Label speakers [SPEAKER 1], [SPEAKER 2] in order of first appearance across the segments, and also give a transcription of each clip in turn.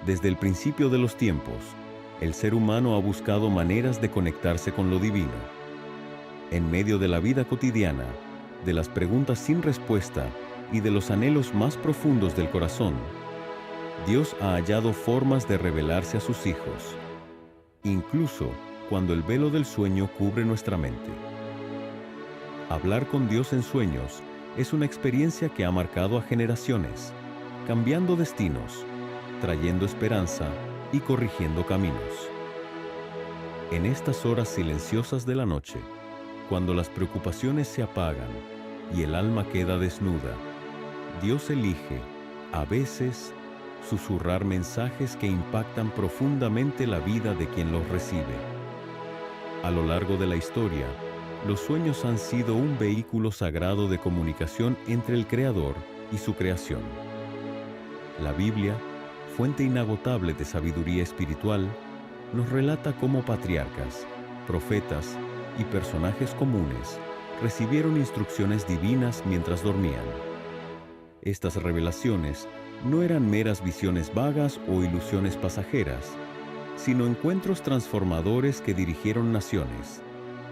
[SPEAKER 1] Desde el principio de los tiempos, el ser humano ha buscado maneras de conectarse con lo divino. En medio de la vida cotidiana, de las preguntas sin respuesta y de los anhelos más profundos del corazón, Dios ha hallado formas de revelarse a sus hijos, incluso cuando el velo del sueño cubre nuestra mente. Hablar con Dios en sueños es una experiencia que ha marcado a generaciones, cambiando destinos, trayendo esperanza y corrigiendo caminos. En estas horas silenciosas de la noche, cuando las preocupaciones se apagan y el alma queda desnuda, Dios elige, a veces, susurrar mensajes que impactan profundamente la vida de quien los recibe. A lo largo de la historia, los sueños han sido un vehículo sagrado de comunicación entre el Creador y su creación. La Biblia, fuente inagotable de sabiduría espiritual, nos relata cómo patriarcas, profetas y personajes comunes recibieron instrucciones divinas mientras dormían. Estas revelaciones no eran meras visiones vagas o ilusiones pasajeras, sino encuentros transformadores que dirigieron naciones,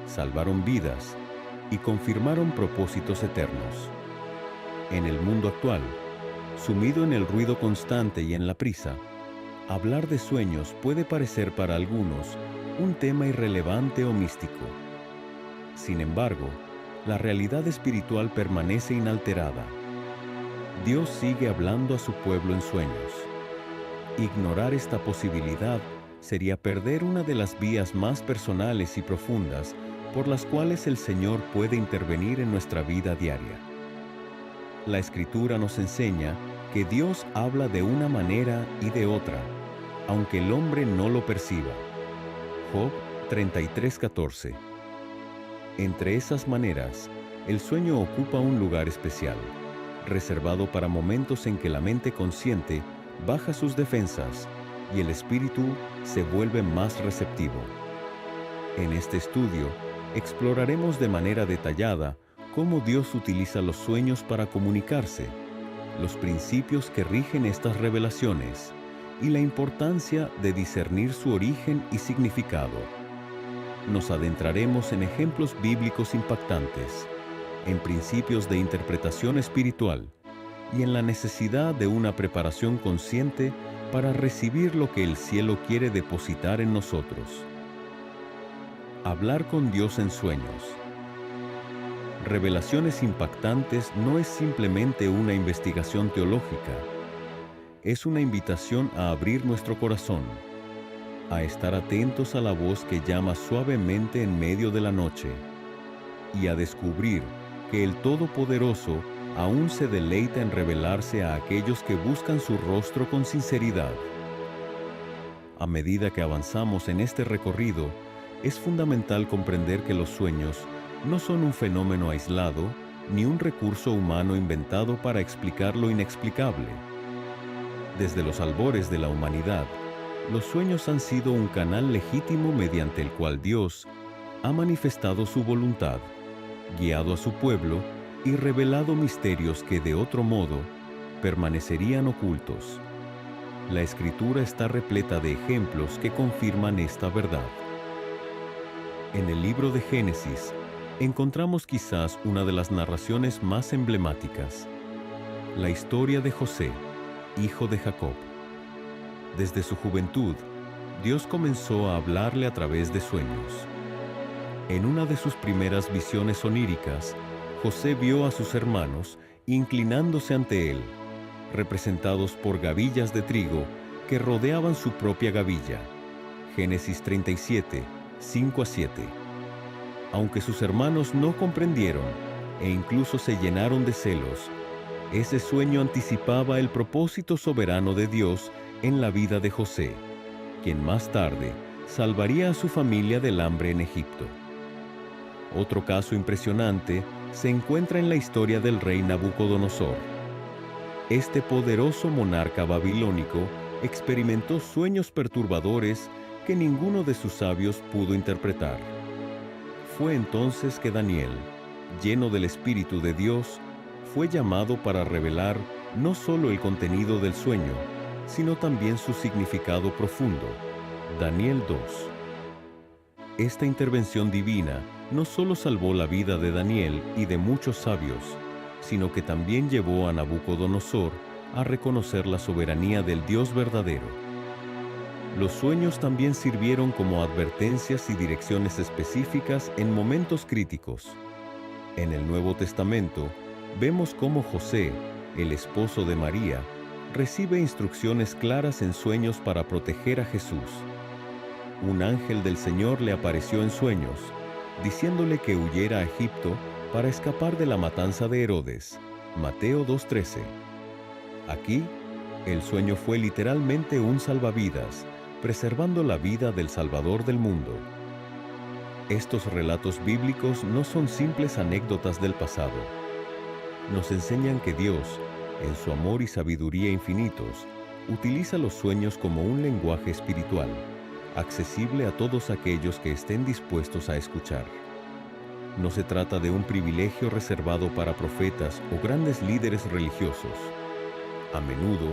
[SPEAKER 1] salvaron vidas y confirmaron propósitos eternos. En el mundo actual, sumido en el ruido constante y en la prisa, hablar de sueños puede parecer para algunos un tema irrelevante o místico. Sin embargo, la realidad espiritual permanece inalterada. Dios sigue hablando a su pueblo en sueños. Ignorar esta posibilidad sería perder una de las vías más personales y profundas por las cuales el Señor puede intervenir en nuestra vida diaria. La Escritura nos enseña que Dios habla de una manera y de otra, aunque el hombre no lo perciba. Job 33:14. Entre esas maneras, el sueño ocupa un lugar especial, reservado para momentos en que la mente consciente baja sus defensas y el espíritu se vuelve más receptivo. En este estudio, exploraremos de manera detallada cómo Dios utiliza los sueños para comunicarse, los principios que rigen estas revelaciones y la importancia de discernir su origen y significado. Nos adentraremos en ejemplos bíblicos impactantes, en principios de interpretación espiritual y en la necesidad de una preparación consciente para recibir lo que el cielo quiere depositar en nosotros. Hablar con Dios en sueños. Revelaciones impactantes no es simplemente una investigación teológica, es una invitación a abrir nuestro corazón, a estar atentos a la voz que llama suavemente en medio de la noche y a descubrir que el Todopoderoso aún se deleita en revelarse a aquellos que buscan su rostro con sinceridad. A medida que avanzamos en este recorrido, es fundamental comprender que los sueños no son un fenómeno aislado ni un recurso humano inventado para explicar lo inexplicable. Desde los albores de la humanidad, los sueños han sido un canal legítimo mediante el cual Dios ha manifestado su voluntad, guiado a su pueblo y revelado misterios que de otro modo permanecerían ocultos. La Escritura está repleta de ejemplos que confirman esta verdad. En el libro de Génesis encontramos quizás una de las narraciones más emblemáticas, la historia de José, hijo de Jacob. Desde su juventud, Dios comenzó a hablarle a través de sueños. En una de sus primeras visiones oníricas, José vio a sus hermanos inclinándose ante él, representados por gavillas de trigo que rodeaban su propia gavilla. Génesis 37, 5-7. Aunque sus hermanos no comprendieron e incluso se llenaron de celos, ese sueño anticipaba el propósito soberano de Dios en la vida de José, quien más tarde salvaría a su familia del hambre en Egipto. Otro caso impresionante se encuentra en la historia del rey Nabucodonosor. Este poderoso monarca babilónico experimentó sueños perturbadores que ninguno de sus sabios pudo interpretar. Fue entonces que Daniel, lleno del Espíritu de Dios, fue llamado para revelar no solo el contenido del sueño, sino también su significado profundo. Daniel 2. Esta intervención divina no solo salvó la vida de Daniel y de muchos sabios, sino que también llevó a Nabucodonosor a reconocer la soberanía del Dios verdadero. Los sueños también sirvieron como advertencias y direcciones específicas en momentos críticos. En el Nuevo Testamento, vemos cómo José, el esposo de María, recibe instrucciones claras en sueños para proteger a Jesús. Un ángel del Señor le apareció en sueños, diciéndole que huyera a Egipto para escapar de la matanza de Herodes. Mateo 2:13. Aquí, el sueño fue literalmente un salvavidas, preservando la vida del Salvador del mundo. Estos relatos bíblicos no son simples anécdotas del pasado. Nos enseñan que Dios, en su amor y sabiduría infinitos, utiliza los sueños como un lenguaje espiritual, accesible a todos aquellos que estén dispuestos a escuchar. No se trata de un privilegio reservado para profetas o grandes líderes religiosos. A menudo,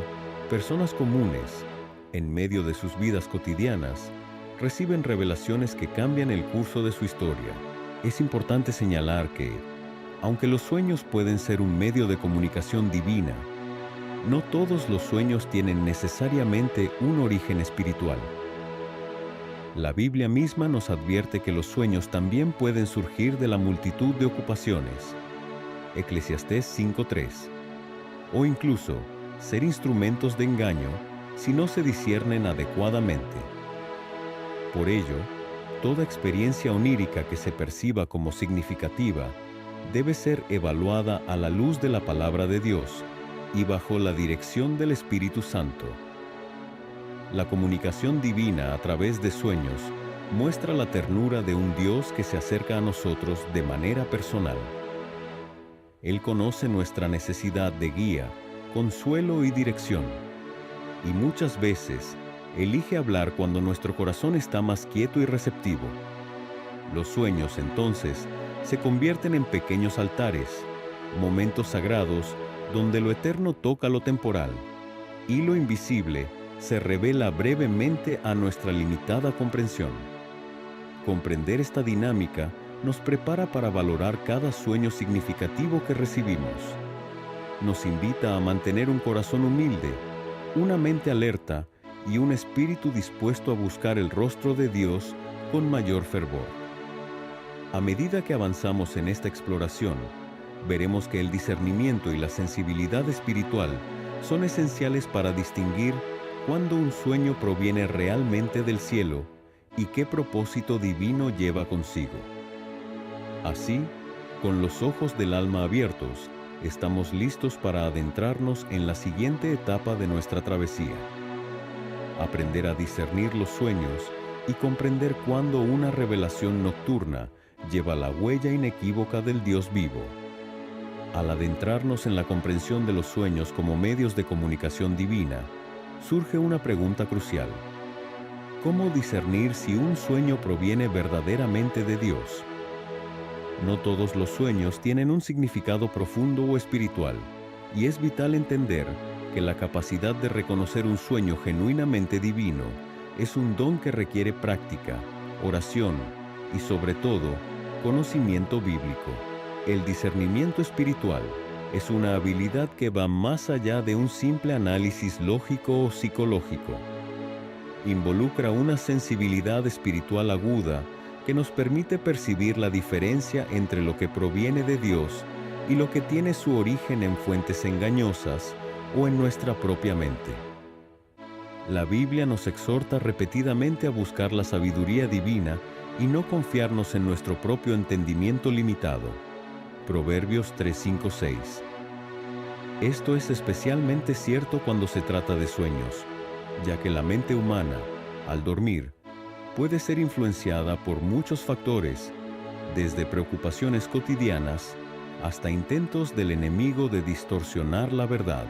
[SPEAKER 1] personas comunes, en medio de sus vidas cotidianas, reciben revelaciones que cambian el curso de su historia. Es importante señalar que, aunque los sueños pueden ser un medio de comunicación divina, no todos los sueños tienen necesariamente un origen espiritual. La Biblia misma nos advierte que los sueños también pueden surgir de la multitud de ocupaciones. Eclesiastés 5:3. O incluso ser instrumentos de engaño si no se disciernen adecuadamente. Por ello, toda experiencia onírica que se perciba como significativa debe ser evaluada a la luz de la palabra de Dios y bajo la dirección del Espíritu Santo. La comunicación divina a través de sueños muestra la ternura de un Dios que se acerca a nosotros de manera personal. Él conoce nuestra necesidad de guía, consuelo y dirección, y muchas veces elige hablar cuando nuestro corazón está más quieto y receptivo. Los sueños, entonces, se convierten en pequeños altares, momentos sagrados donde lo eterno toca lo temporal y lo invisible se revela brevemente a nuestra limitada comprensión. Comprender esta dinámica nos prepara para valorar cada sueño significativo que recibimos. Nos invita a mantener un corazón humilde, una mente alerta y un espíritu dispuesto a buscar el rostro de Dios con mayor fervor. A medida que avanzamos en esta exploración, veremos que el discernimiento y la sensibilidad espiritual son esenciales para distinguir cuándo un sueño proviene realmente del cielo y qué propósito divino lleva consigo. Así, con los ojos del alma abiertos, estamos listos para adentrarnos en la siguiente etapa de nuestra travesía. Aprender a discernir los sueños y comprender cuándo una revelación nocturna lleva la huella inequívoca del Dios vivo. Al adentrarnos en la comprensión de los sueños como medios de comunicación divina, surge una pregunta crucial. ¿Cómo discernir si un sueño proviene verdaderamente de Dios? No todos los sueños tienen un significado profundo o espiritual, y es vital entender que la capacidad de reconocer un sueño genuinamente divino es un don que requiere práctica, oración y, sobre todo, conocimiento bíblico. El discernimiento espiritual es una habilidad que va más allá de un simple análisis lógico o psicológico. Involucra una sensibilidad espiritual aguda que nos permite percibir la diferencia entre lo que proviene de Dios y lo que tiene su origen en fuentes engañosas o en nuestra propia mente. La Biblia nos exhorta repetidamente a buscar la sabiduría divina y no confiarnos en nuestro propio entendimiento limitado. Proverbios 3:5-6. Esto es especialmente cierto cuando se trata de sueños, ya que la mente humana, al dormir, puede ser influenciada por muchos factores, desde preocupaciones cotidianas hasta intentos del enemigo de distorsionar la verdad.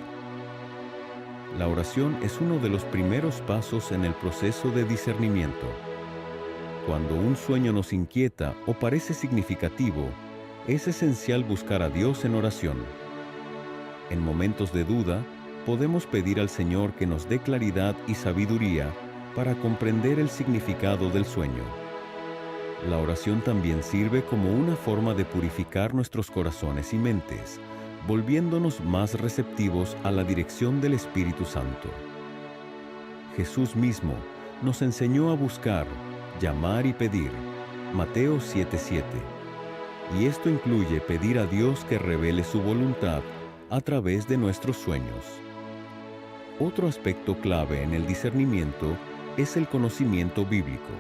[SPEAKER 1] La oración es uno de los primeros pasos en el proceso de discernimiento. Cuando un sueño nos inquieta o parece significativo, es esencial buscar a Dios en oración. En momentos de duda, podemos pedir al Señor que nos dé claridad y sabiduría para comprender el significado del sueño. La oración también sirve como una forma de purificar nuestros corazones y mentes, volviéndonos más receptivos a la dirección del Espíritu Santo. Jesús mismo nos enseñó a buscar, llamar y pedir, Mateo 7:7. Y esto incluye pedir a Dios que revele su voluntad a través de nuestros sueños. Otro aspecto clave en el discernimiento es el conocimiento bíblico.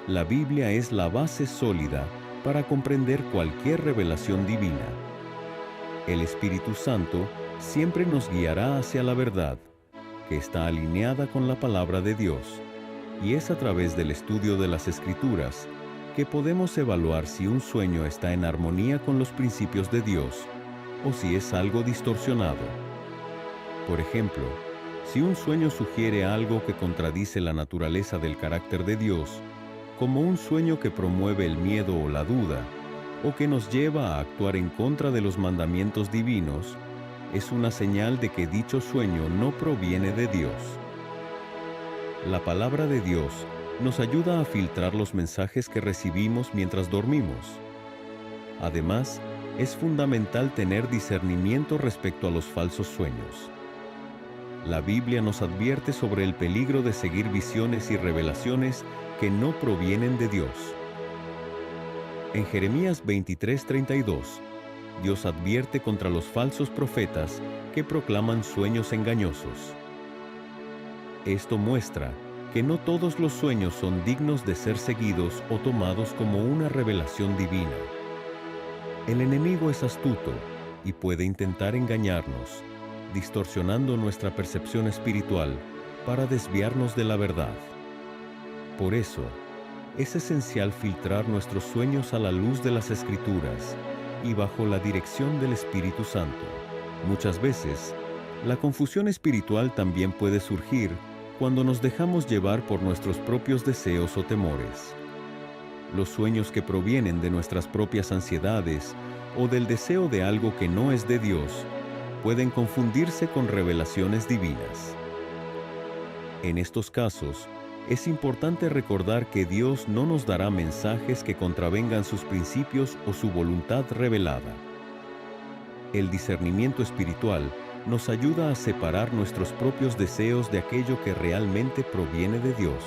[SPEAKER 1] La Biblia es la base sólida para comprender cualquier revelación divina. El Espíritu Santo siempre nos guiará hacia la verdad, que está alineada con la palabra de Dios, y es a través del estudio de las Escrituras que podemos evaluar si un sueño está en armonía con los principios de Dios o si es algo distorsionado. Por ejemplo, si un sueño sugiere algo que contradice la naturaleza del carácter de Dios, como un sueño que promueve el miedo o la duda, o que nos lleva a actuar en contra de los mandamientos divinos, es una señal de que dicho sueño no proviene de Dios. La palabra de Dios nos ayuda a filtrar los mensajes que recibimos mientras dormimos. Además, es fundamental tener discernimiento respecto a los falsos sueños. La Biblia nos advierte sobre el peligro de seguir visiones y revelaciones que no provienen de Dios. En Jeremías 23:32, Dios advierte contra los falsos profetas que proclaman sueños engañosos. Esto muestra que no todos los sueños son dignos de ser seguidos o tomados como una revelación divina. El enemigo es astuto y puede intentar engañarnos, distorsionando nuestra percepción espiritual para desviarnos de la verdad. Por eso, es esencial filtrar nuestros sueños a la luz de las Escrituras y bajo la dirección del Espíritu Santo. Muchas veces, la confusión espiritual también puede surgir cuando nos dejamos llevar por nuestros propios deseos o temores. Los sueños que provienen de nuestras propias ansiedades o del deseo de algo que no es de Dios pueden confundirse con revelaciones divinas. En estos casos, es importante recordar que Dios no nos dará mensajes que contravengan sus principios o su voluntad revelada. El discernimiento espiritual nos ayuda a separar nuestros propios deseos de aquello que realmente proviene de Dios.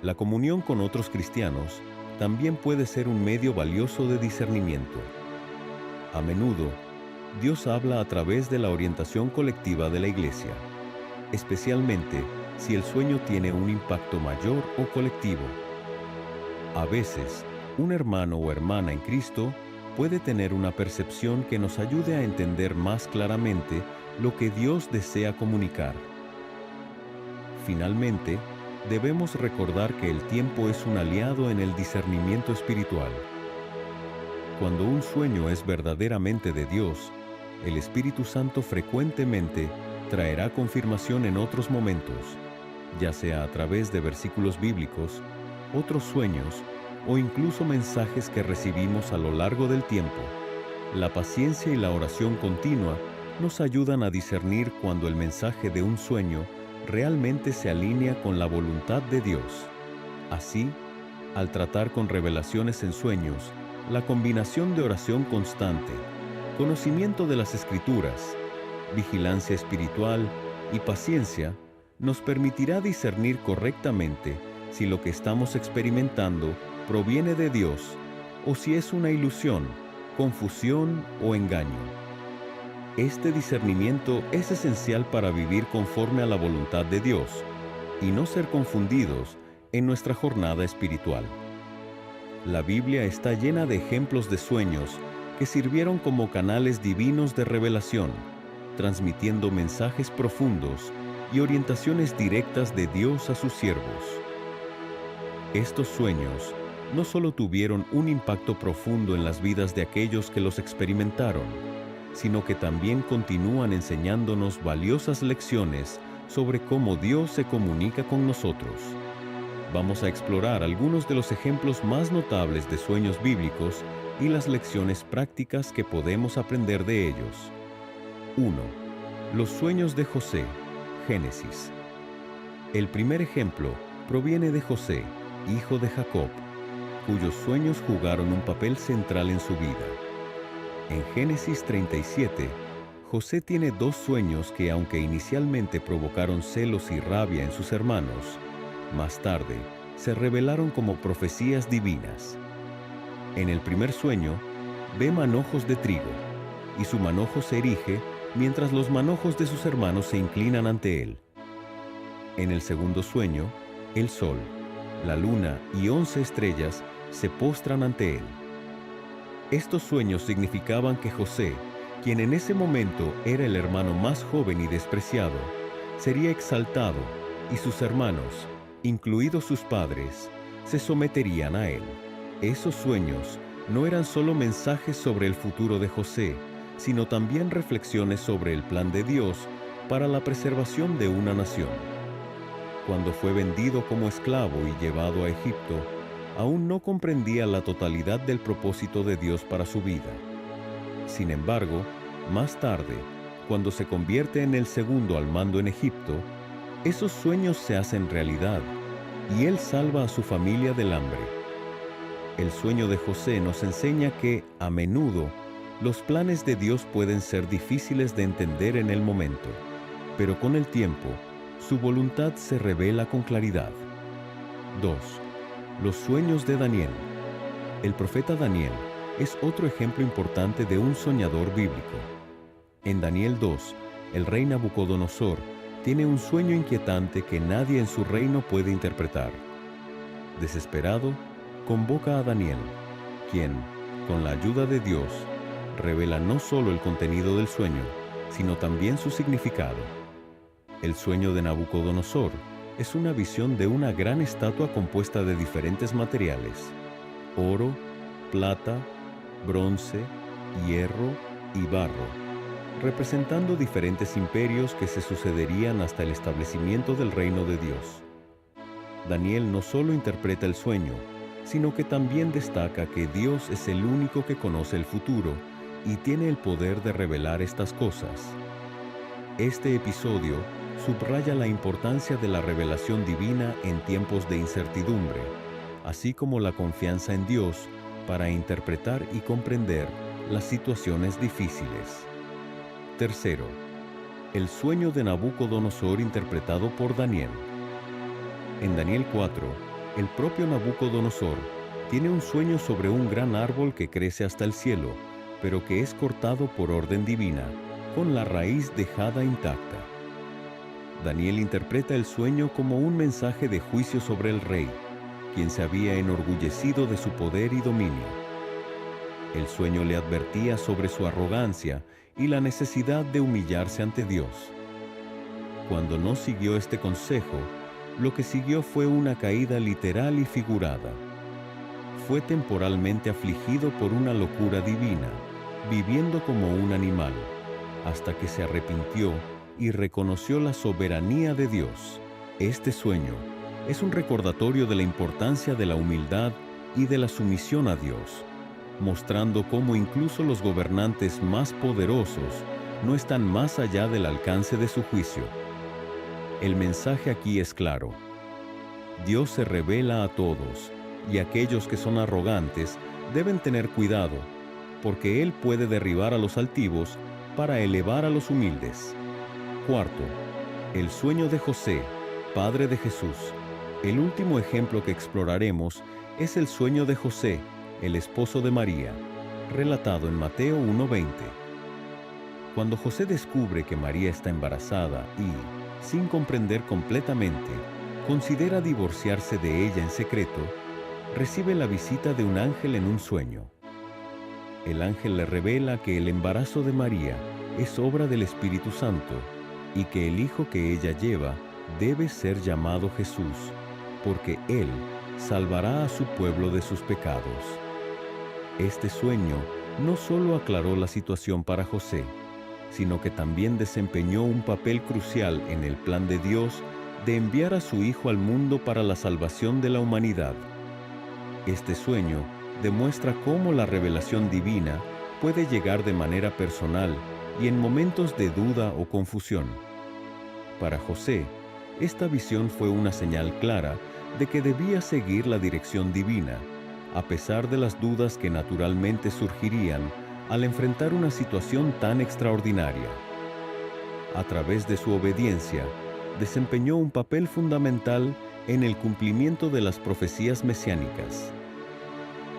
[SPEAKER 1] La comunión con otros cristianos también puede ser un medio valioso de discernimiento. A menudo, Dios habla a través de la orientación colectiva de la Iglesia, especialmente si el sueño tiene un impacto mayor o colectivo. A veces, un hermano o hermana en Cristo puede tener una percepción que nos ayude a entender más claramente lo que Dios desea comunicar. Finalmente, debemos recordar que el tiempo es un aliado en el discernimiento espiritual. Cuando un sueño es verdaderamente de Dios, el Espíritu Santo frecuentemente traerá confirmación en otros momentos, ya sea a través de versículos bíblicos, otros sueños o incluso mensajes que recibimos a lo largo del tiempo. La paciencia y la oración continua nos ayudan a discernir cuando el mensaje de un sueño realmente se alinea con la voluntad de Dios. Así, al tratar con revelaciones en sueños, la combinación de oración constante, conocimiento de las Escrituras, vigilancia espiritual y paciencia nos permitirá discernir correctamente si lo que estamos experimentando proviene de Dios o si es una ilusión, confusión o engaño. Este discernimiento es esencial para vivir conforme a la voluntad de Dios y no ser confundidos en nuestra jornada espiritual. La Biblia está llena de ejemplos de sueños que sirvieron como canales divinos de revelación, transmitiendo mensajes profundos y orientaciones directas de Dios a sus siervos. Estos sueños no solo tuvieron un impacto profundo en las vidas de aquellos que los experimentaron, sino que también continúan enseñándonos valiosas lecciones sobre cómo Dios se comunica con nosotros. Vamos a explorar algunos de los ejemplos más notables de sueños bíblicos y las lecciones prácticas que podemos aprender de ellos. 1. Los sueños de José, Génesis. El primer ejemplo proviene de José, hijo de Jacob, cuyos sueños jugaron un papel central en su vida. En Génesis 37, José tiene dos sueños que, aunque inicialmente provocaron celos y rabia en sus hermanos, más tarde se revelaron como profecías divinas. En el primer sueño, ve manojos de trigo, y su manojo se erige mientras los manojos de sus hermanos se inclinan ante él. En el segundo sueño, el sol, la luna y 11 estrellas se postran ante él. Estos sueños significaban que José, quien en ese momento era el hermano más joven y despreciado, sería exaltado y sus hermanos, incluidos sus padres, se someterían a él. Esos sueños no eran solo mensajes sobre el futuro de José, sino también reflexiones sobre el plan de Dios para la preservación de una nación. Cuando fue vendido como esclavo y llevado a Egipto, aún no comprendía la totalidad del propósito de Dios para su vida. Sin embargo, más tarde, cuando se convierte en el segundo al mando en Egipto, esos sueños se hacen realidad y él salva a su familia del hambre. El sueño de José nos enseña que, a menudo, los planes de Dios pueden ser difíciles de entender en el momento, pero con el tiempo, su voluntad se revela con claridad. 2. Los sueños de Daniel. El profeta Daniel es otro ejemplo importante de un soñador bíblico. En Daniel 2, el rey Nabucodonosor tiene un sueño inquietante que nadie en su reino puede interpretar. Desesperado, convoca a Daniel, quien, con la ayuda de Dios, revela no solo el contenido del sueño, sino también su significado. El sueño de Nabucodonosor es una visión de una gran estatua compuesta de diferentes materiales: oro, plata, bronce, hierro y barro, representando diferentes imperios que se sucederían hasta el establecimiento del reino de Dios. Daniel no solo interpreta el sueño, sino que también destaca que Dios es el único que conoce el futuro y tiene el poder de revelar estas cosas. Este episodio subraya la importancia de la revelación divina en tiempos de incertidumbre, así como la confianza en Dios para interpretar y comprender las situaciones difíciles. Tercero, el sueño de Nabucodonosor interpretado por Daniel. En Daniel 4, el propio Nabucodonosor tiene un sueño sobre un gran árbol que crece hasta el cielo, pero que es cortado por orden divina, con la raíz dejada intacta. Daniel interpreta el sueño como un mensaje de juicio sobre el rey, quien se había enorgullecido de su poder y dominio. El sueño le advertía sobre su arrogancia y la necesidad de humillarse ante Dios. Cuando no siguió este consejo, lo que siguió fue una caída literal y figurada. Fue temporalmente afligido por una locura divina, viviendo como un animal, hasta que se arrepintió y reconoció la soberanía de Dios. Este sueño es un recordatorio de la importancia de la humildad y de la sumisión a Dios, mostrando cómo incluso los gobernantes más poderosos no están más allá del alcance de su juicio. El mensaje aquí es claro: Dios se revela a todos, y aquellos que son arrogantes deben tener cuidado, porque Él puede derribar a los altivos para elevar a los humildes. Cuarto, el sueño de José, padre de Jesús. El último ejemplo que exploraremos es el sueño de José, el esposo de María, relatado en Mateo 1:20. Cuando José descubre que María está embarazada y, sin comprender completamente, considera divorciarse de ella en secreto, recibe la visita de un ángel en un sueño. El ángel le revela que el embarazo de María es obra del Espíritu Santo y que el hijo que ella lleva debe ser llamado Jesús, porque Él salvará a su pueblo de sus pecados. Este sueño no solo aclaró la situación para José, sino que también desempeñó un papel crucial en el plan de Dios de enviar a su Hijo al mundo para la salvación de la humanidad. Este sueño demuestra cómo la revelación divina puede llegar de manera personal y en momentos de duda o confusión. Para José, esta visión fue una señal clara de que debía seguir la dirección divina, a pesar de las dudas que naturalmente surgirían al enfrentar una situación tan extraordinaria. A través de su obediencia, desempeñó un papel fundamental en el cumplimiento de las profecías mesiánicas.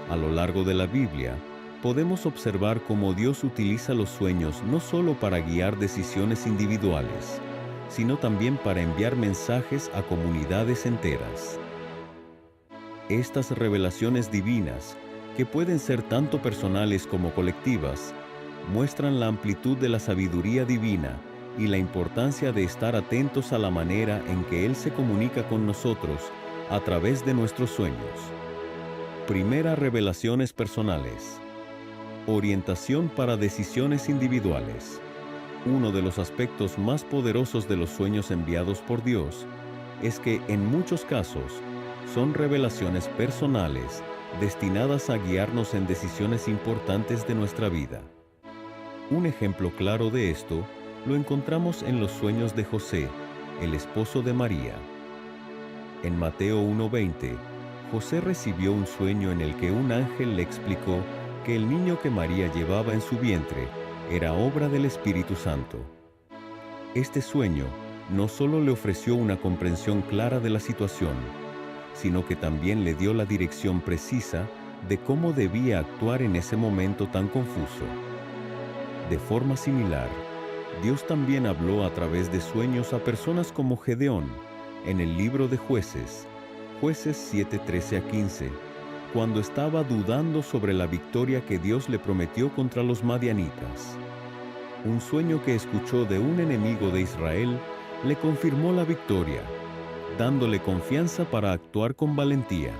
[SPEAKER 1] A lo largo de la Biblia, podemos observar cómo Dios utiliza los sueños no solo para guiar decisiones individuales, sino también para enviar mensajes a comunidades enteras. Estas revelaciones divinas, que pueden ser tanto personales como colectivas, muestran la amplitud de la sabiduría divina y la importancia de estar atentos a la manera en que Él se comunica con nosotros a través de nuestros sueños. Primera, revelaciones personales. Orientación para decisiones individuales. Uno de los aspectos más poderosos de los sueños enviados por Dios es que, en muchos casos, son revelaciones personales destinadas a guiarnos en decisiones importantes de nuestra vida. Un ejemplo claro de esto lo encontramos en los sueños de José, el esposo de María. En Mateo 1:20, José recibió un sueño en el que un ángel le explicó que el niño que María llevaba en su vientre era obra del Espíritu Santo. Este sueño no solo le ofreció una comprensión clara de la situación, sino que también le dio la dirección precisa de cómo debía actuar en ese momento tan confuso. De forma similar, Dios también habló a través de sueños a personas como Gedeón en el libro de Jueces, Jueces 7:13-15, cuando estaba dudando sobre la victoria que Dios le prometió contra los madianitas. Un sueño que escuchó de un enemigo de Israel le confirmó la victoria, dándole confianza para actuar con valentía.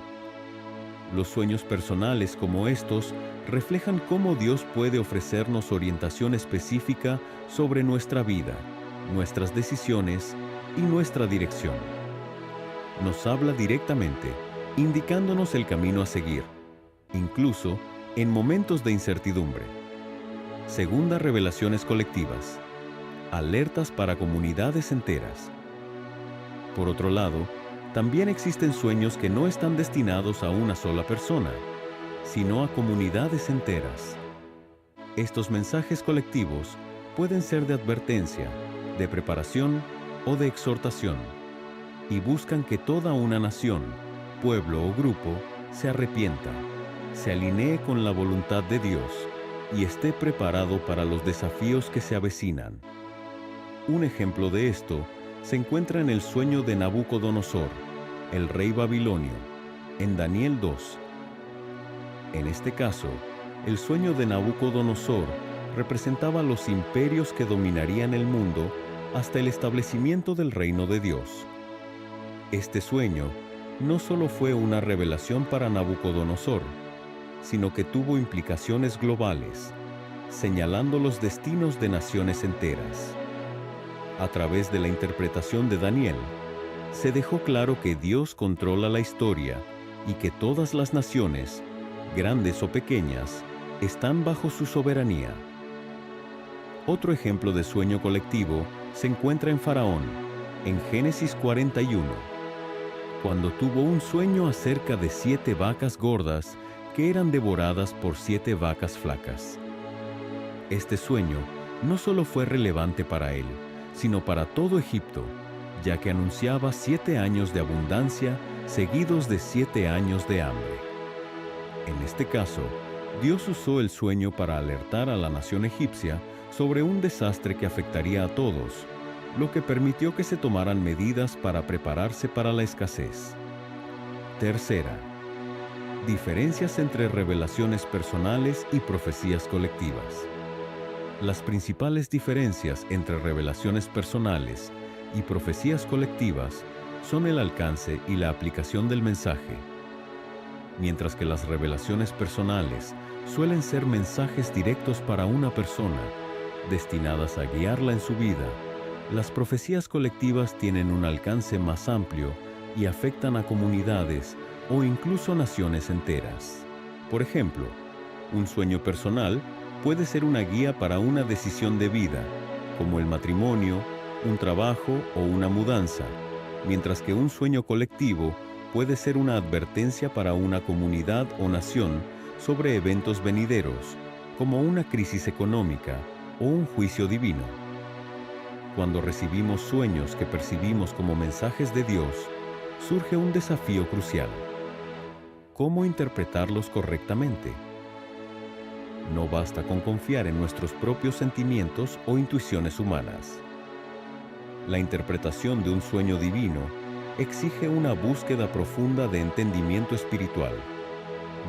[SPEAKER 1] Los sueños personales como estos reflejan cómo Dios puede ofrecernos orientación específica sobre nuestra vida, nuestras decisiones y nuestra dirección. Nos habla directamente, indicándonos el camino a seguir, incluso en momentos de incertidumbre. Segunda, revelaciones colectivas. Alertas para comunidades enteras. Por otro lado, también existen sueños que no están destinados a una sola persona, sino a comunidades enteras. Estos mensajes colectivos pueden ser de advertencia, de preparación o de exhortación, y buscan que toda una nación, pueblo o grupo se arrepienta, se alinee con la voluntad de Dios y esté preparado para los desafíos que se avecinan. Un ejemplo de esto se encuentra en el sueño de Nabucodonosor, el rey babilonio, en Daniel 2. En este caso, el sueño de Nabucodonosor representaba los imperios que dominarían el mundo hasta el establecimiento del reino de Dios. Este sueño no solo fue una revelación para Nabucodonosor, sino que tuvo implicaciones globales, señalando los destinos de naciones enteras. A través de la interpretación de Daniel, se dejó claro que Dios controla la historia y que todas las naciones, grandes o pequeñas, están bajo su soberanía. Otro ejemplo de sueño colectivo se encuentra en Faraón, en Génesis 41, cuando tuvo un sueño acerca de 7 vacas gordas que eran devoradas por 7 vacas flacas. Este sueño no solo fue relevante para él, sino para todo Egipto, ya que anunciaba 7 años de abundancia seguidos de 7 años de hambre. En este caso, Dios usó el sueño para alertar a la nación egipcia sobre un desastre que afectaría a todos, lo que permitió que se tomaran medidas para prepararse para la escasez. Tercera, diferencias entre revelaciones personales y profecías colectivas. Las principales diferencias entre revelaciones personales y profecías colectivas son el alcance y la aplicación del mensaje. Mientras que las revelaciones personales suelen ser mensajes directos para una persona, destinadas a guiarla en su vida, las profecías colectivas tienen un alcance más amplio y afectan a comunidades o incluso naciones enteras. Por ejemplo, un sueño personal puede ser una guía para una decisión de vida, como el matrimonio, un trabajo o una mudanza, mientras que un sueño colectivo puede ser una advertencia para una comunidad o nación sobre eventos venideros, como una crisis económica o un juicio divino. Cuando recibimos sueños que percibimos como mensajes de Dios, surge un desafío crucial: ¿cómo interpretarlos correctamente? No basta con confiar en nuestros propios sentimientos o intuiciones humanas. La interpretación de un sueño divino exige una búsqueda profunda de entendimiento espiritual,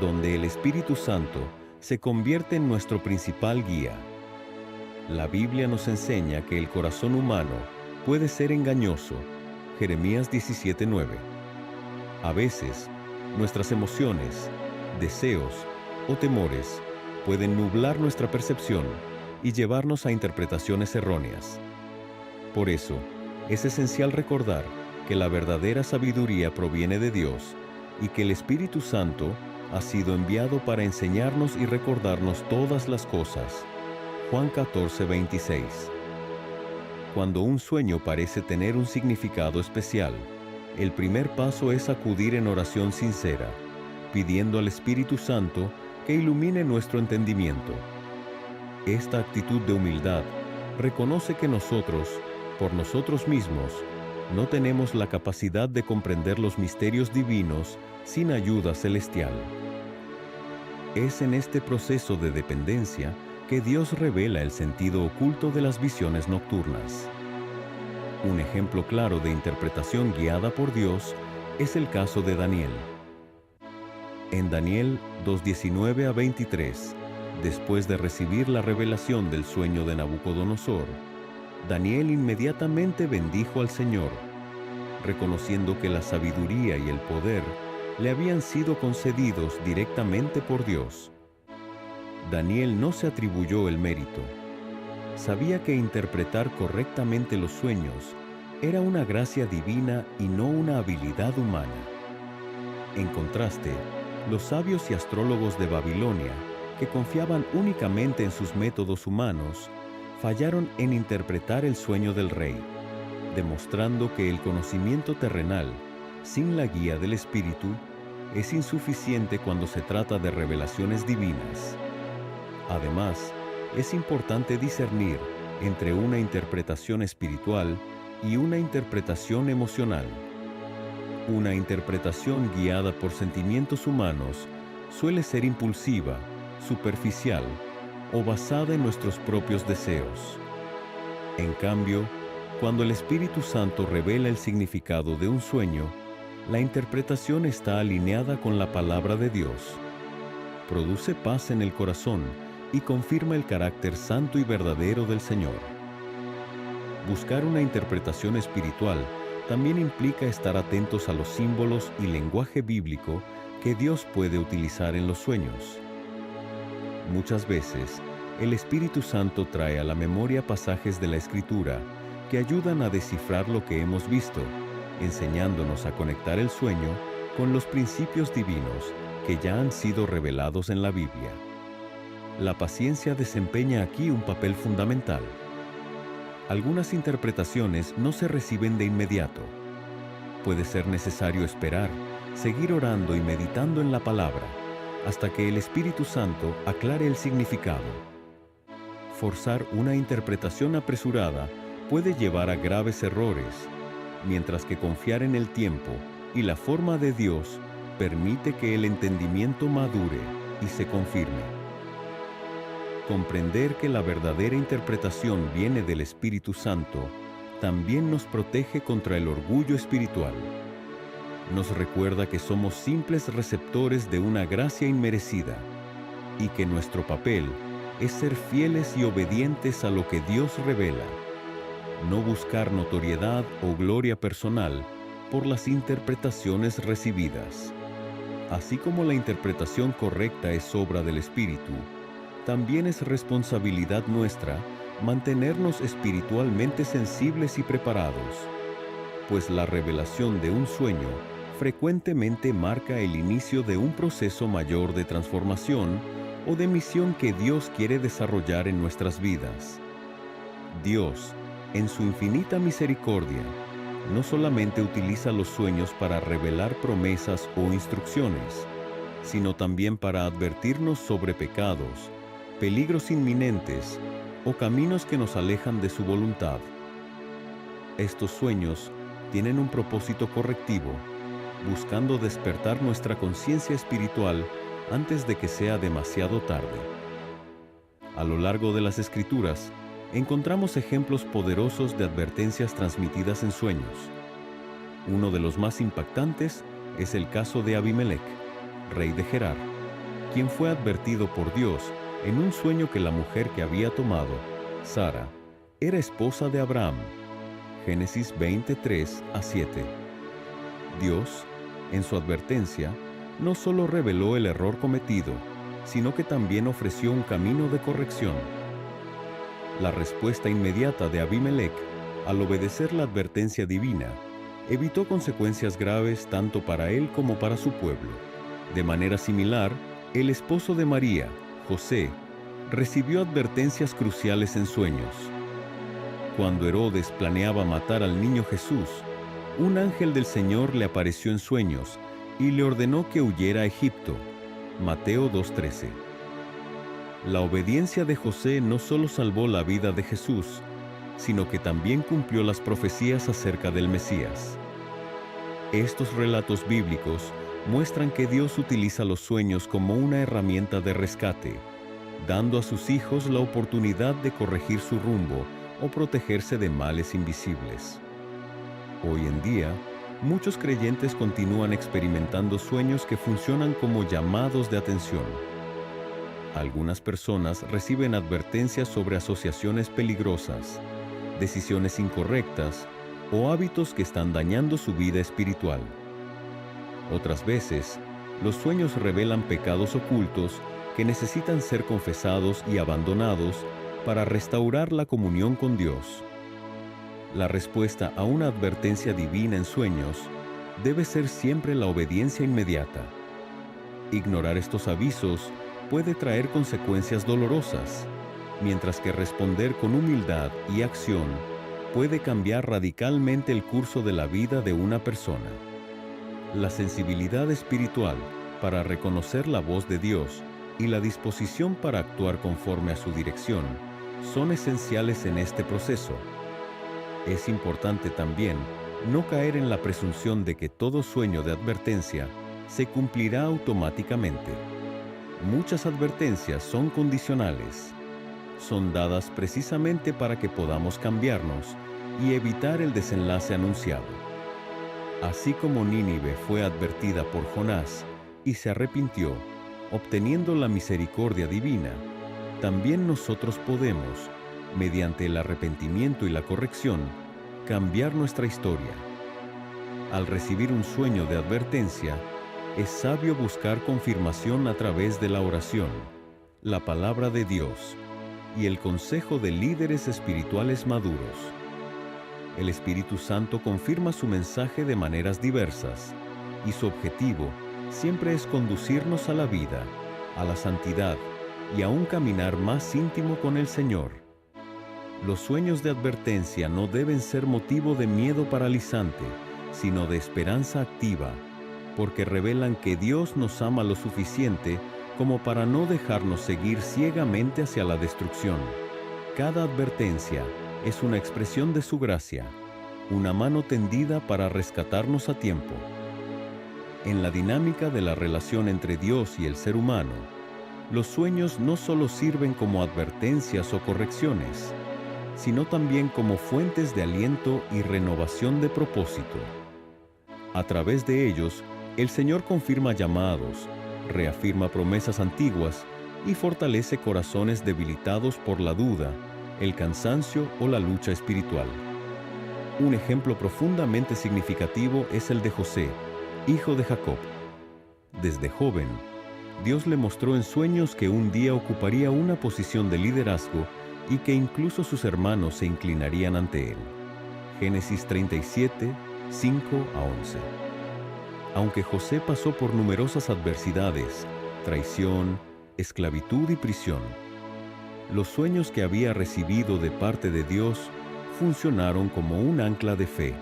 [SPEAKER 1] donde el Espíritu Santo se convierte en nuestro principal guía. La Biblia nos enseña que el corazón humano puede ser engañoso, Jeremías 17:9. A veces, nuestras emociones, deseos o temores pueden nublar nuestra percepción y llevarnos a interpretaciones erróneas. Por eso, es esencial recordar que la verdadera sabiduría proviene de Dios y que el Espíritu Santo ha sido enviado para enseñarnos y recordarnos todas las cosas. Juan 14:26. Cuando un sueño parece tener un significado especial, el primer paso es acudir en oración sincera, pidiendo al Espíritu Santo que ilumine nuestro entendimiento. Esta actitud de humildad reconoce que nosotros, por nosotros mismos, no tenemos la capacidad de comprender los misterios divinos sin ayuda celestial. Es en este proceso de dependencia que Dios revela el sentido oculto de las visiones nocturnas. Un ejemplo claro de interpretación guiada por Dios es el caso de Daniel. En Daniel 2:19-23, después de recibir la revelación del sueño de Nabucodonosor, Daniel inmediatamente bendijo al Señor, reconociendo que la sabiduría y el poder le habían sido concedidos directamente por Dios. Daniel no se atribuyó el mérito. Sabía que interpretar correctamente los sueños era una gracia divina y no una habilidad humana. En contraste, los sabios y astrólogos de Babilonia, que confiaban únicamente en sus métodos humanos, fallaron en interpretar el sueño del rey, demostrando que el conocimiento terrenal, sin la guía del Espíritu, es insuficiente cuando se trata de revelaciones divinas. Además, es importante discernir entre una interpretación espiritual y una interpretación emocional. Una interpretación guiada por sentimientos humanos suele ser impulsiva, superficial o basada en nuestros propios deseos. En cambio, cuando el Espíritu Santo revela el significado de un sueño, la interpretación está alineada con la palabra de Dios. Produce paz en el corazón y confirma el carácter santo y verdadero del Señor. Buscar una interpretación espiritual también implica estar atentos a los símbolos y lenguaje bíblico que Dios puede utilizar en los sueños. Muchas veces, el Espíritu Santo trae a la memoria pasajes de la Escritura que ayudan a descifrar lo que hemos visto, enseñándonos a conectar el sueño con los principios divinos que ya han sido revelados en la Biblia. La paciencia desempeña aquí un papel fundamental. Algunas interpretaciones no se reciben de inmediato. Puede ser necesario esperar, seguir orando y meditando en la palabra, hasta que el Espíritu Santo aclare el significado. Forzar una interpretación apresurada puede llevar a graves errores, mientras que confiar en el tiempo y la forma de Dios permite que el entendimiento madure y se confirme. Comprender que la verdadera interpretación viene del Espíritu Santo también nos protege contra el orgullo espiritual. Nos recuerda que somos simples receptores de una gracia inmerecida y que nuestro papel es ser fieles y obedientes a lo que Dios revela, no buscar notoriedad o gloria personal por las interpretaciones recibidas. Así como la interpretación correcta es obra del Espíritu, también es responsabilidad nuestra mantenernos espiritualmente sensibles y preparados, pues la revelación de un sueño frecuentemente marca el inicio de un proceso mayor de transformación o de misión que Dios quiere desarrollar en nuestras vidas. Dios, en su infinita misericordia, no solamente utiliza los sueños para revelar promesas o instrucciones, sino también para advertirnos sobre pecados, peligros inminentes o caminos que nos alejan de su voluntad. Estos sueños tienen un propósito correctivo, buscando despertar nuestra conciencia espiritual antes de que sea demasiado tarde. A lo largo de las Escrituras, encontramos ejemplos poderosos de advertencias transmitidas en sueños. Uno de los más impactantes es el caso de Abimelech, rey de Gerar, quien fue advertido por Dios en un sueño que la mujer que había tomado, Sara, era esposa de Abraham. Génesis 23-7. Dios, en su advertencia, no solo reveló el error cometido, sino que también ofreció un camino de corrección. La respuesta inmediata de Abimelech, al obedecer la advertencia divina, evitó consecuencias graves tanto para él como para su pueblo. De manera similar, el esposo de María, José, recibió advertencias cruciales en sueños. Cuando Herodes planeaba matar al niño Jesús, un ángel del Señor le apareció en sueños y le ordenó que huyera a Egipto. Mateo 2:13. La obediencia de José no solo salvó la vida de Jesús, sino que también cumplió las profecías acerca del Mesías. Estos relatos bíblicos muestran que Dios utiliza los sueños como una herramienta de rescate, dando a sus hijos la oportunidad de corregir su rumbo o protegerse de males invisibles. Hoy en día, muchos creyentes continúan experimentando sueños que funcionan como llamados de atención. Algunas personas reciben advertencias sobre asociaciones peligrosas, decisiones incorrectas o hábitos que están dañando su vida espiritual. Otras veces, los sueños revelan pecados ocultos que necesitan ser confesados y abandonados para restaurar la comunión con Dios. La respuesta a una advertencia divina en sueños debe ser siempre la obediencia inmediata. Ignorar estos avisos puede traer consecuencias dolorosas, mientras que responder con humildad y acción puede cambiar radicalmente el curso de la vida de una persona. La sensibilidad espiritual para reconocer la voz de Dios y la disposición para actuar conforme a su dirección son esenciales en este proceso. Es importante también no caer en la presunción de que todo sueño de advertencia se cumplirá automáticamente. Muchas advertencias son condicionales. Son dadas precisamente para que podamos cambiarnos y evitar el desenlace anunciado. Así como Nínive fue advertida por Jonás y se arrepintió, obteniendo la misericordia divina, también nosotros podemos, mediante el arrepentimiento y la corrección, cambiar nuestra historia. Al recibir un sueño de advertencia, es sabio buscar confirmación a través de la oración, la palabra de Dios y el consejo de líderes espirituales maduros. El Espíritu Santo confirma su mensaje de maneras diversas, y su objetivo siempre es conducirnos a la vida, a la santidad y a un caminar más íntimo con el Señor. Los sueños de advertencia no deben ser motivo de miedo paralizante, sino de esperanza activa, porque revelan que Dios nos ama lo suficiente como para no dejarnos seguir ciegamente hacia la destrucción. Cada advertencia es una expresión de su gracia, una mano tendida para rescatarnos a tiempo. En la dinámica de la relación entre Dios y el ser humano, los sueños no solo sirven como advertencias o correcciones, sino también como fuentes de aliento y renovación de propósito. A través de ellos, el Señor confirma llamados, reafirma promesas antiguas y fortalece corazones debilitados por la duda, el cansancio o la lucha espiritual. Un ejemplo profundamente significativo es el de José, hijo de Jacob. Desde joven, Dios le mostró en sueños que un día ocuparía una posición de liderazgo y que incluso sus hermanos se inclinarían ante él. Génesis 37, 5-11. Aunque José pasó por numerosas adversidades, traición, esclavitud y prisión. Los sueños que había recibido de parte de Dios funcionaron como un ancla de fe,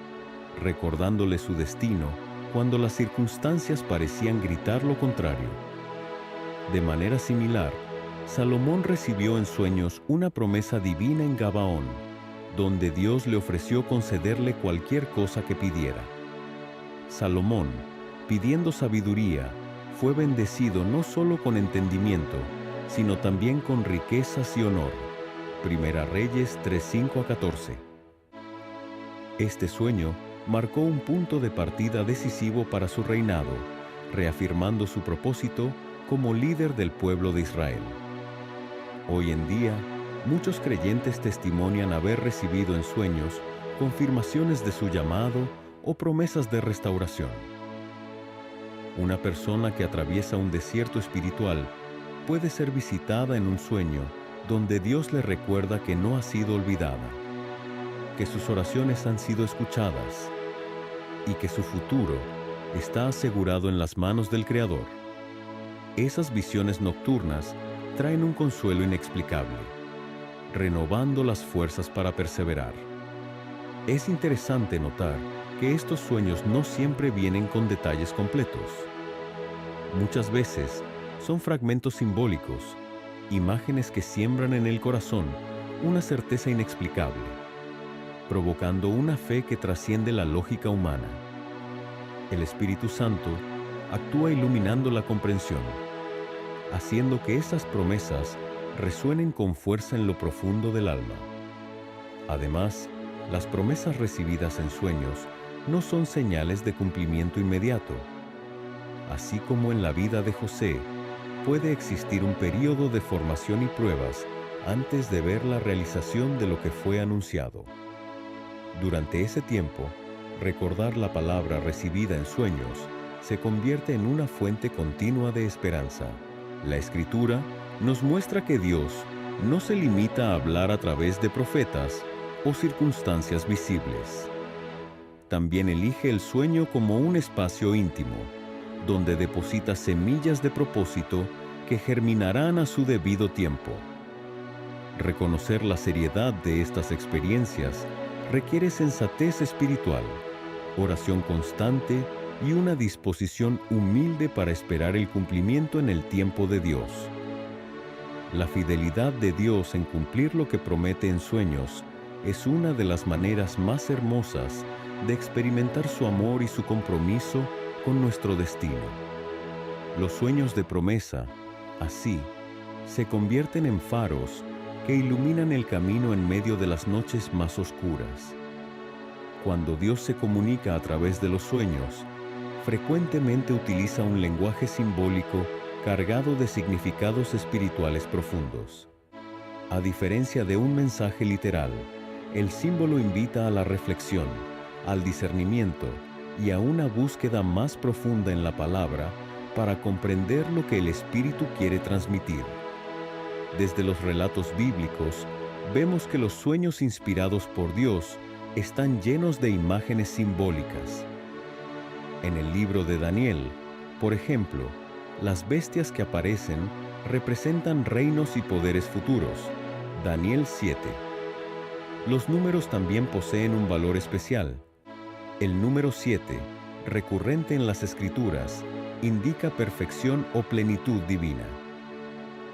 [SPEAKER 1] recordándole su destino cuando las circunstancias parecían gritar lo contrario. De manera similar, Salomón recibió en sueños una promesa divina en Gabaón, donde Dios le ofreció concederle cualquier cosa que pidiera. Salomón, pidiendo sabiduría, fue bendecido no solo con entendimiento, sino también con riquezas y honor. Primera Reyes 3:5-14. Este sueño marcó un punto de partida decisivo para su reinado, reafirmando su propósito como líder del pueblo de Israel. Hoy en día, muchos creyentes testimonian haber recibido en sueños confirmaciones de su llamado o promesas de restauración. Una persona que atraviesa un desierto espiritual puede ser visitada en un sueño donde Dios le recuerda que no ha sido olvidada, que sus oraciones han sido escuchadas y que su futuro está asegurado en las manos del Creador. Esas visiones nocturnas traen un consuelo inexplicable, renovando las fuerzas para perseverar. Es interesante notar que estos sueños no siempre vienen con detalles completos. Muchas veces son fragmentos simbólicos, imágenes que siembran en el corazón una certeza inexplicable, provocando una fe que trasciende la lógica humana. El Espíritu Santo actúa iluminando la comprensión, haciendo que esas promesas resuenen con fuerza en lo profundo del alma. Además, las promesas recibidas en sueños no son señales de cumplimiento inmediato. Así como en la vida de José, puede existir un período de formación y pruebas antes de ver la realización de lo que fue anunciado. Durante ese tiempo, recordar la palabra recibida en sueños se convierte en una fuente continua de esperanza. La Escritura nos muestra que Dios no se limita a hablar a través de profetas o circunstancias visibles. También elige el sueño como un espacio íntimo, donde deposita semillas de propósito que germinarán a su debido tiempo. Reconocer la seriedad de estas experiencias requiere sensatez espiritual, oración constante y una disposición humilde para esperar el cumplimiento en el tiempo de Dios. La fidelidad de Dios en cumplir lo que promete en sueños es una de las maneras más hermosas de experimentar su amor y su compromiso con nuestro destino. Los sueños de promesa, así, se convierten en faros que iluminan el camino en medio de las noches más oscuras. Cuando Dios se comunica a través de los sueños, frecuentemente utiliza un lenguaje simbólico cargado de significados espirituales profundos. A diferencia de un mensaje literal, el símbolo invita a la reflexión, al discernimiento y a una búsqueda más profunda en la palabra para comprender lo que el Espíritu quiere transmitir. Desde los relatos bíblicos, vemos que los sueños inspirados por Dios están llenos de imágenes simbólicas. En el libro de Daniel, por ejemplo, las bestias que aparecen representan reinos y poderes futuros. Daniel 7. Los números también poseen un valor especial. El número 7, recurrente en las Escrituras, indica perfección o plenitud divina.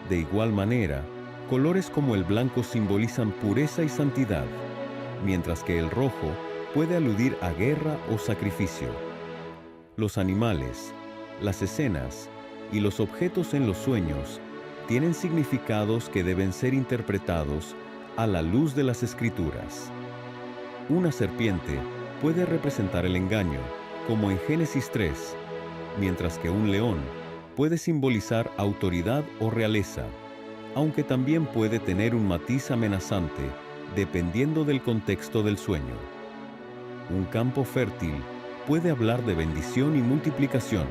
[SPEAKER 1] De igual manera, colores como el blanco simbolizan pureza y santidad, mientras que el rojo puede aludir a guerra o sacrificio. Los animales, las escenas y los objetos en los sueños tienen significados que deben ser interpretados a la luz de las Escrituras. Una serpiente puede representar el engaño, como en Génesis 3, mientras que un león puede simbolizar autoridad o realeza, aunque también puede tener un matiz amenazante, dependiendo del contexto del sueño. Un campo fértil puede hablar de bendición y multiplicación,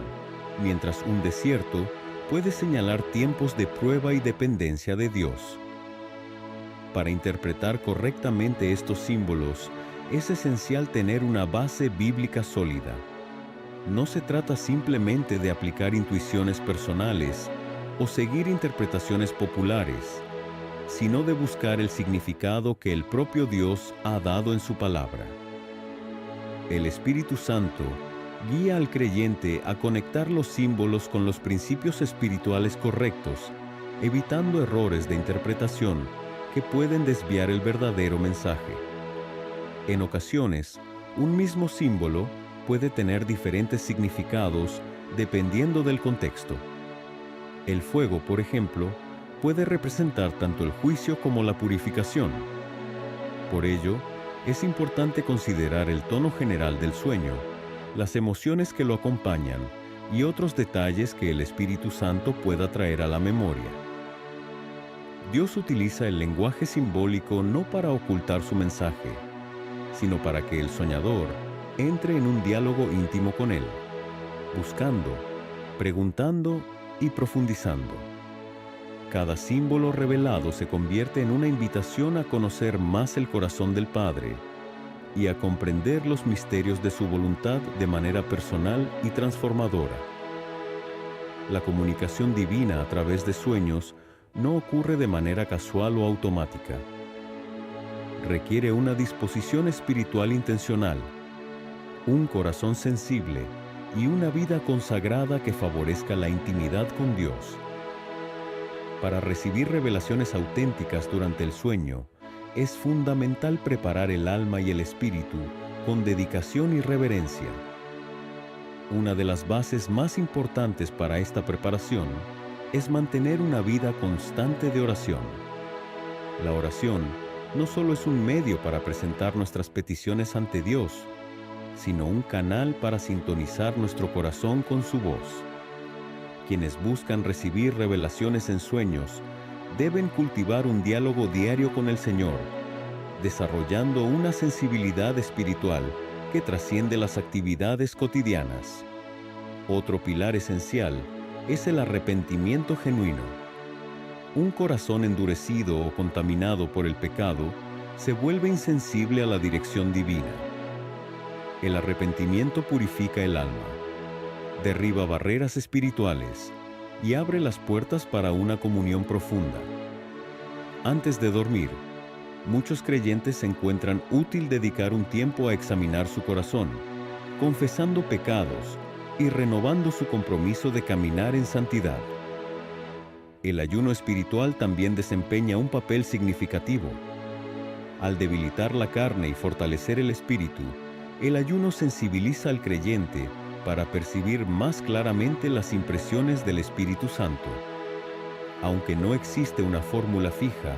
[SPEAKER 1] mientras un desierto puede señalar tiempos de prueba y dependencia de Dios. Para interpretar correctamente estos símbolos, es esencial tener una base bíblica sólida. No se trata simplemente de aplicar intuiciones personales o seguir interpretaciones populares, sino de buscar el significado que el propio Dios ha dado en su palabra. El Espíritu Santo guía al creyente a conectar los símbolos con los principios espirituales correctos, evitando errores de interpretación que pueden desviar el verdadero mensaje. En ocasiones, un mismo símbolo puede tener diferentes significados dependiendo del contexto. El fuego, por ejemplo, puede representar tanto el juicio como la purificación. Por ello, es importante considerar el tono general del sueño, las emociones que lo acompañan y otros detalles que el Espíritu Santo pueda traer a la memoria. Dios utiliza el lenguaje simbólico no para ocultar su mensaje, sino para que el soñador entre en un diálogo íntimo con él, buscando, preguntando y profundizando. Cada símbolo revelado se convierte en una invitación a conocer más el corazón del Padre y a comprender los misterios de su voluntad de manera personal y transformadora. La comunicación divina a través de sueños no ocurre de manera casual o automática. Requiere una disposición espiritual intencional, un corazón sensible y una vida consagrada que favorezca la intimidad con Dios. Para recibir revelaciones auténticas durante el sueño, es fundamental preparar el alma y el espíritu con dedicación y reverencia. Una de las bases más importantes para esta preparación es mantener una vida constante de oración. La oración no solo es un medio para presentar nuestras peticiones ante Dios, sino un canal para sintonizar nuestro corazón con su voz. Quienes buscan recibir revelaciones en sueños deben cultivar un diálogo diario con el Señor, desarrollando una sensibilidad espiritual que trasciende las actividades cotidianas. Otro pilar esencial es el arrepentimiento genuino. Un corazón endurecido o contaminado por el pecado se vuelve insensible a la dirección divina. El arrepentimiento purifica el alma, derriba barreras espirituales y abre las puertas para una comunión profunda. Antes de dormir, muchos creyentes encuentran útil dedicar un tiempo a examinar su corazón, confesando pecados y renovando su compromiso de caminar en santidad. El ayuno espiritual también desempeña un papel significativo. Al debilitar la carne y fortalecer el espíritu, el ayuno sensibiliza al creyente para percibir más claramente las impresiones del Espíritu Santo. Aunque no existe una fórmula fija,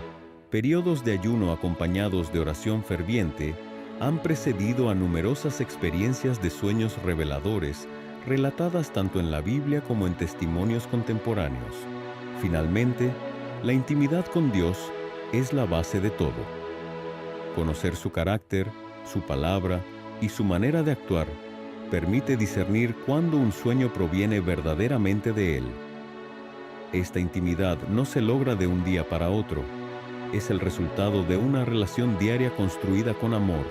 [SPEAKER 1] periodos de ayuno acompañados de oración ferviente han precedido a numerosas experiencias de sueños reveladores relatadas tanto en la Biblia como en testimonios contemporáneos. Finalmente, la intimidad con Dios es la base de todo. Conocer su carácter, su palabra y su manera de actuar permite discernir cuándo un sueño proviene verdaderamente de Él. Esta intimidad no se logra de un día para otro. Es el resultado de una relación diaria construida con amor,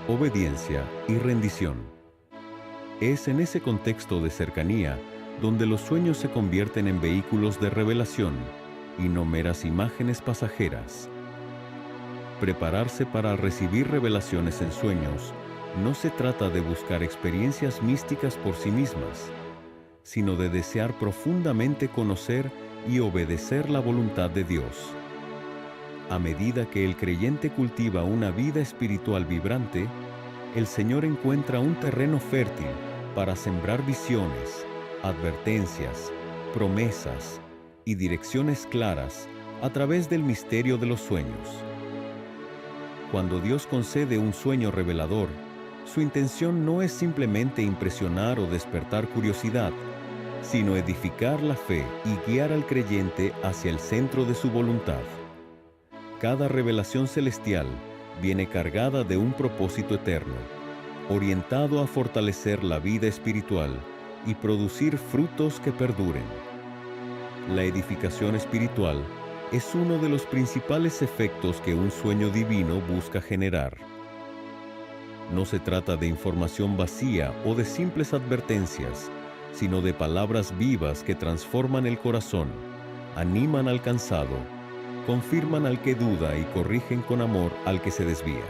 [SPEAKER 1] obediencia y rendición. Es en ese contexto de cercanía donde los sueños se convierten en vehículos de revelación y no meras imágenes pasajeras. Prepararse para recibir revelaciones en sueños no se trata de buscar experiencias místicas por sí mismas, sino de desear profundamente conocer y obedecer la voluntad de Dios. A medida que el creyente cultiva una vida espiritual vibrante, el Señor encuentra un terreno fértil para sembrar visiones, advertencias, promesas y direcciones claras a través del misterio de los sueños. Cuando Dios concede un sueño revelador, su intención no es simplemente impresionar o despertar curiosidad, sino edificar la fe y guiar al creyente hacia el centro de su voluntad. Cada revelación celestial viene cargada de un propósito eterno, orientado a fortalecer la vida espiritual y producir frutos que perduren. La edificación espiritual es uno de los principales efectos que un sueño divino busca generar. No se trata de información vacía o de simples advertencias, sino de palabras vivas que transforman el corazón, animan al cansado, confirman al que duda y corrigen con amor al que se desvía.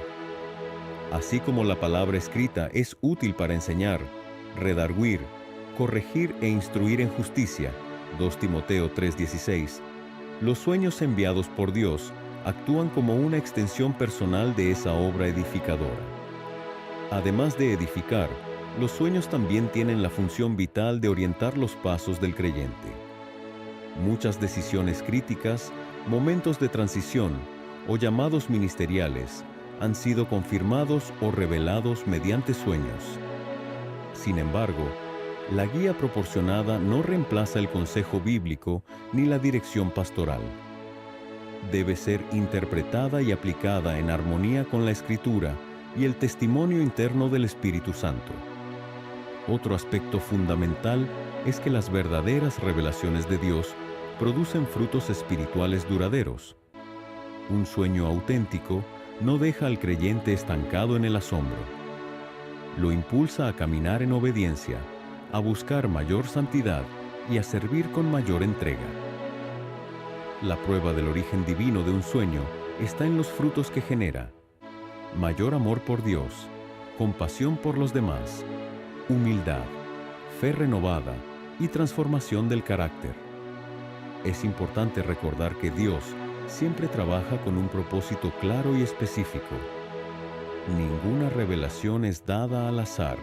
[SPEAKER 1] Así como la palabra escrita es útil para enseñar, redarguir, corregir e instruir en justicia, 2 Timoteo 3:16, los sueños enviados por Dios actúan como una extensión personal de esa obra edificadora. Además de edificar, los sueños también tienen la función vital de orientar los pasos del creyente. Muchas decisiones críticas, momentos de transición o llamados ministeriales han sido confirmados o revelados mediante sueños. Sin embargo, la guía proporcionada no reemplaza el consejo bíblico ni la dirección pastoral. Debe ser interpretada y aplicada en armonía con la Escritura y el testimonio interno del Espíritu Santo. Otro aspecto fundamental es que las verdaderas revelaciones de Dios producen frutos espirituales duraderos. Un sueño auténtico no deja al creyente estancado en el asombro. Lo impulsa a caminar en obediencia, a buscar mayor santidad y a servir con mayor entrega. La prueba del origen divino de un sueño está en los frutos que genera: mayor amor por Dios, compasión por los demás, humildad, fe renovada y transformación del carácter. Es importante recordar que Dios siempre trabaja con un propósito claro y específico. Ninguna revelación es dada al azar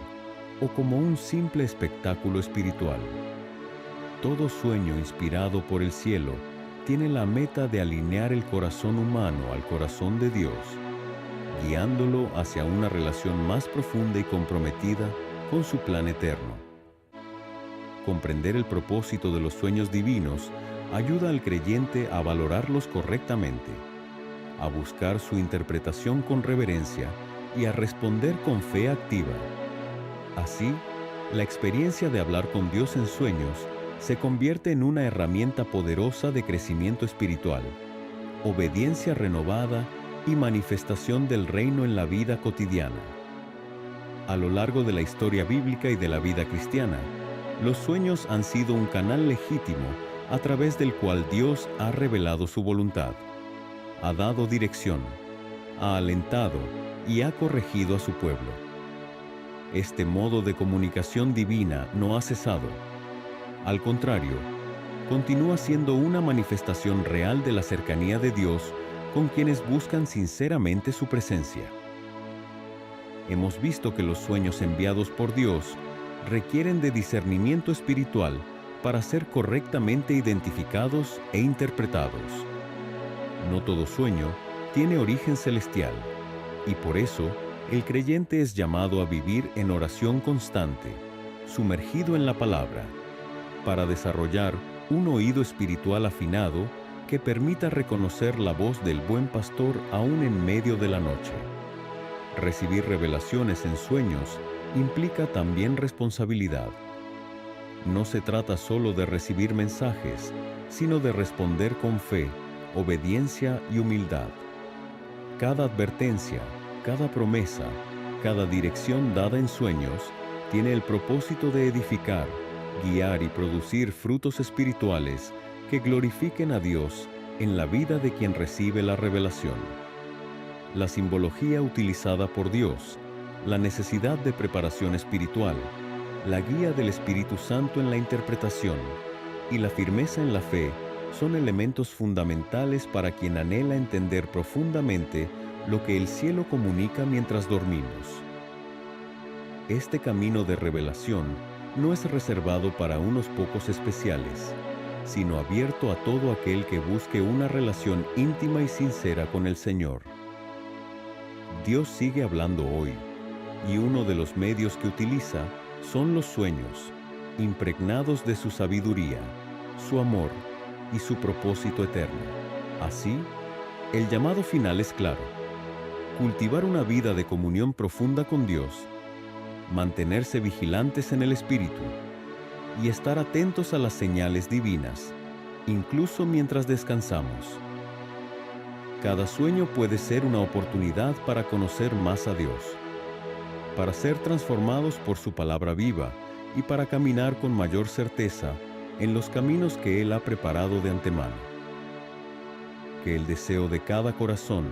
[SPEAKER 1] o como un simple espectáculo espiritual. Todo sueño inspirado por el cielo tiene la meta de alinear el corazón humano al corazón de Dios, guiándolo hacia una relación más profunda y comprometida con su plan eterno. Comprender el propósito de los sueños divinos ayuda al creyente a valorarlos correctamente, a buscar su interpretación con reverencia y a responder con fe activa. Así, la experiencia de hablar con Dios en sueños se convierte en una herramienta poderosa de crecimiento espiritual, obediencia renovada y manifestación del reino en la vida cotidiana. A lo largo de la historia bíblica y de la vida cristiana, los sueños han sido un canal legítimo a través del cual Dios ha revelado su voluntad, ha dado dirección, ha alentado y ha corregido a su pueblo. Este modo de comunicación divina no ha cesado. Al contrario, continúa siendo una manifestación real de la cercanía de Dios con quienes buscan sinceramente su presencia. Hemos visto que los sueños enviados por Dios requieren de discernimiento espiritual para ser correctamente identificados e interpretados. No todo sueño tiene origen celestial, y por eso el creyente es llamado a vivir en oración constante, sumergido en la palabra, para desarrollar un oído espiritual afinado que permita reconocer la voz del buen pastor aún en medio de la noche. Recibir revelaciones en sueños implica también responsabilidad. No se trata solo de recibir mensajes, sino de responder con fe, obediencia y humildad. Cada advertencia, cada promesa, cada dirección dada en sueños tiene el propósito de edificar, guiar y producir frutos espirituales que glorifiquen a Dios en la vida de quien recibe la revelación. La simbología utilizada por Dios, la necesidad de preparación espiritual, la guía del Espíritu Santo en la interpretación y la firmeza en la fe son elementos fundamentales para quien anhela entender profundamente lo que el cielo comunica mientras dormimos. Este camino de revelación no es reservado para unos pocos especiales, sino abierto a todo aquel que busque una relación íntima y sincera con el Señor. Dios sigue hablando hoy, y uno de los medios que utiliza son los sueños, impregnados de su sabiduría, su amor y su propósito eterno. Así, el llamado final es claro: cultivar una vida de comunión profunda con Dios, mantenerse vigilantes en el Espíritu y estar atentos a las señales divinas, incluso mientras descansamos. Cada sueño puede ser una oportunidad para conocer más a Dios, para ser transformados por su palabra viva y para caminar con mayor certeza en los caminos que Él ha preparado de antemano. Que el deseo de cada corazón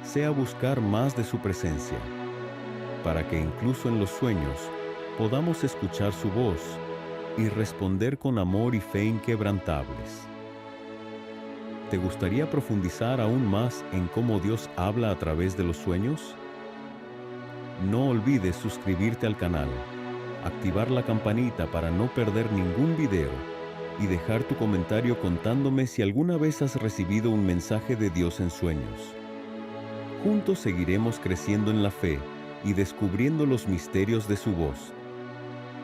[SPEAKER 1] sea buscar más de su presencia, para que incluso en los sueños podamos escuchar su voz y responder con amor y fe inquebrantables. ¿Te gustaría profundizar aún más en cómo Dios habla a través de los sueños? No olvides suscribirte al canal, activar la campanita para no perder ningún video y dejar tu comentario contándome si alguna vez has recibido un mensaje de Dios en sueños. Juntos seguiremos creciendo en la fe y descubriendo los misterios de su voz.